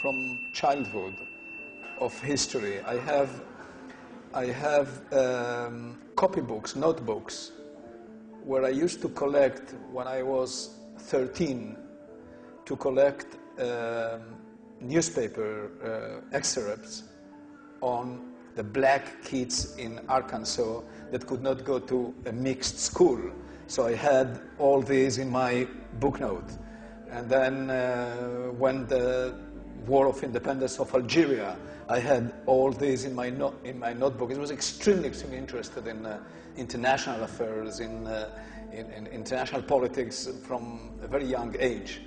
from childhood of history. I have copybooks, notebooks, where I used to collect, when I was 13, to collect newspaper excerpts on the black kids in Arkansas that could not go to a mixed school. So I had all these in my book note. And then when the War of Independence of Algeria, I had all these in my notebook. It was extremely interested in international affairs, in international politics from a very young age.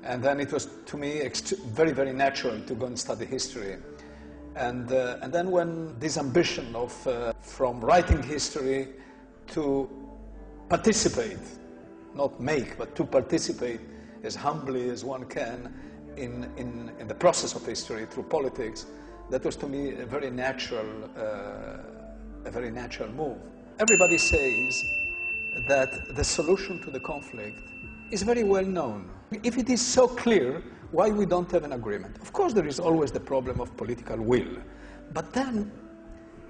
And then it was, to me, very, very natural to go and study history. And then when this ambition of, from writing history to participate, not make, but to participate as humbly as one can in the process of history through politics, that was to me a very natural move. Everybody says that the solution to the conflict is very well known. If it is so clear, why we don't have an agreement? Of course, there is always the problem of political will. But then,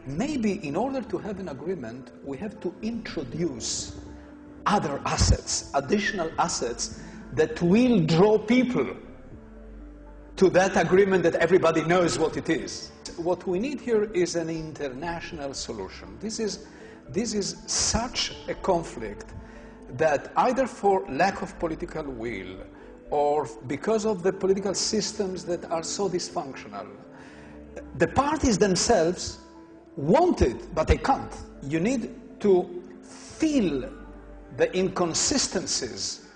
maybe in order to have an agreement, we have to introduce other assets, additional assets that will draw people to that agreement that everybody knows what it is. What we need here is an international solution. This is such a conflict that either for lack of political will or because of the political systems that are so dysfunctional, the parties themselves want it, but they can't. You need to feel the inconsistencies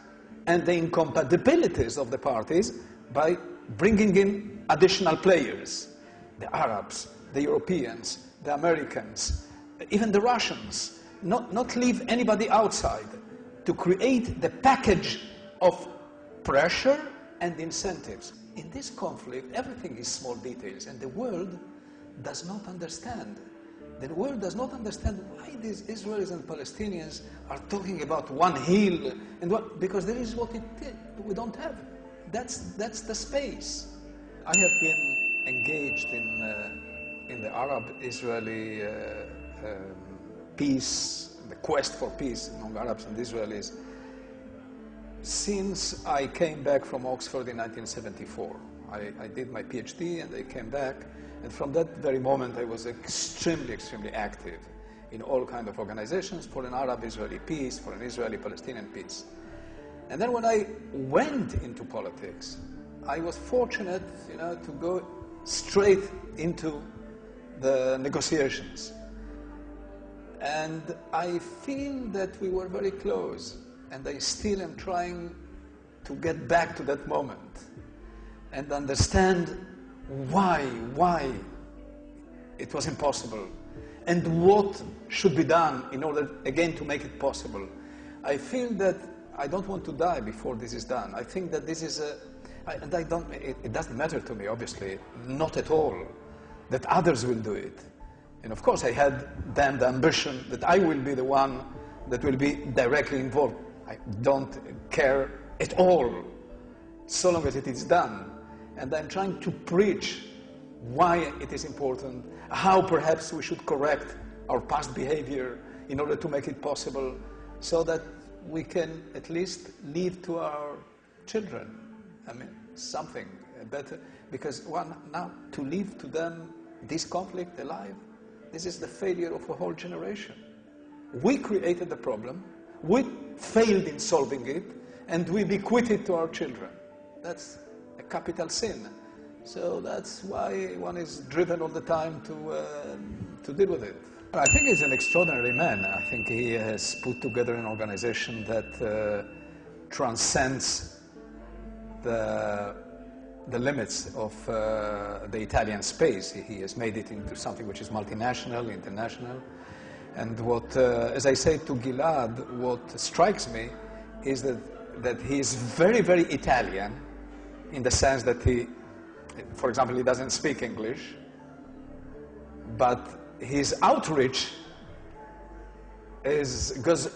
and the incompatibilities of the parties by bringing in additional players. The Arabs, the Europeans, the Americans, even the Russians. Not leave anybody outside, to create the package of pressure and incentives. In this conflict, everything is small details, and the world does not understand. The world does not understand why these Israelis and Palestinians are talking about one hill, and what, because there is what we don't have. That's the space. I have been engaged in the Arab-Israeli peace, the quest for peace among Arabs and Israelis, since I came back from Oxford in 1974. I did my PhD and I came back, and from that very moment I was extremely, extremely active in all kinds of organizations for an Arab-Israeli peace, for an Israeli-Palestinian peace. And then when I went into politics, I was fortunate, to go straight into the negotiations. And I feel that we were very close, and I still am trying to get back to that moment and understand why it was impossible and what should be done in order, again, to make it possible. I feel that I don't want to die before this is done. I think that this is it doesn't matter to me, obviously, not at all, that others will do it. And of course, I had then the ambition that I will be the one that will be directly involved. I don't care at all, so long as it is done. And I'm trying to preach why it is important, how perhaps we should correct our past behavior in order to make it possible, so that we can at least leave to our children, something better. Because now to leave to them this conflict alive, this is the failure of a whole generation. We created the problem, we failed in solving it, and we bequeath it to our children. That's a capital sin. So that's why one is driven all the time to deal with it. I think he's an extraordinary man. I think he has put together an organization that transcends the limits of the Italian space. He has made it into something which is multinational, international. And what, as I say to Gilad, what strikes me is that he is very, very Italian, in the sense that he, for example, he doesn't speak English, but his outreach goes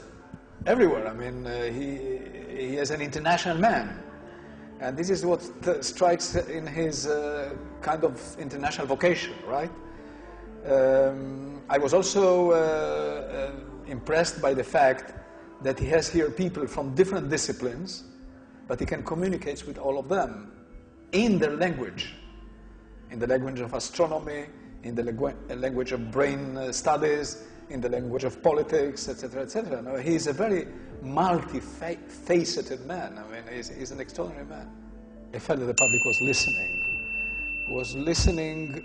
everywhere. I mean, he is an international man. And this is what strikes in his kind of international vocation, right? I was also impressed by the fact that he has here people from different disciplines, but he can communicate with all of them in their language, in the language of astronomy, in the language of brain studies, in the language of politics, etc., etc. No, he's a very multi-faceted man. I mean, he's an extraordinary man. I felt that the public was listening,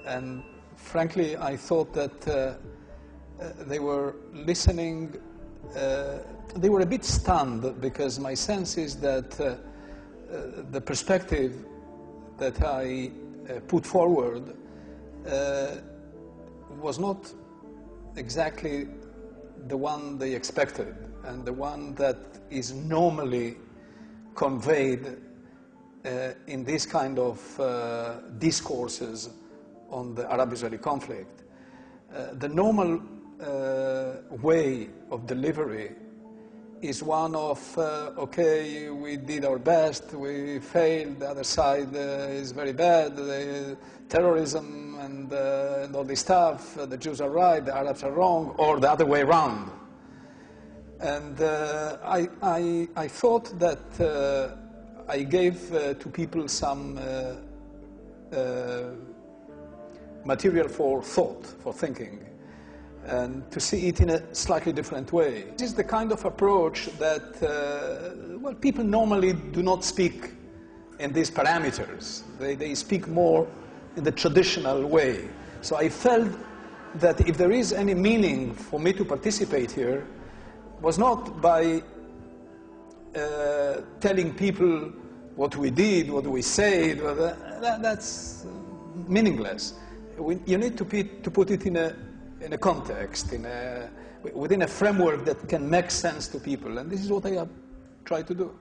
and frankly, I thought that they were listening. They were a bit stunned, because my sense is that the perspective that I put forward was not exactly the one they expected, and the one that is normally conveyed in this kind of discourses on the Arab-Israeli conflict. The normal way of delivery is one of, okay, we did our best, we failed, the other side is very bad, terrorism and all this stuff, the Jews are right, the Arabs are wrong, or the other way around. And I thought that I gave to people some material for thought, for thinking, and to see it in a slightly different way. This is the kind of approach that, well, people normally do not speak in these parameters. They speak more in the traditional way. So I felt that if there is any meaning for me to participate here, was not by telling people what we did, what we said. That's meaningless. You need to put it in a context, within a framework that can make sense to people, and this is what I have tried to do.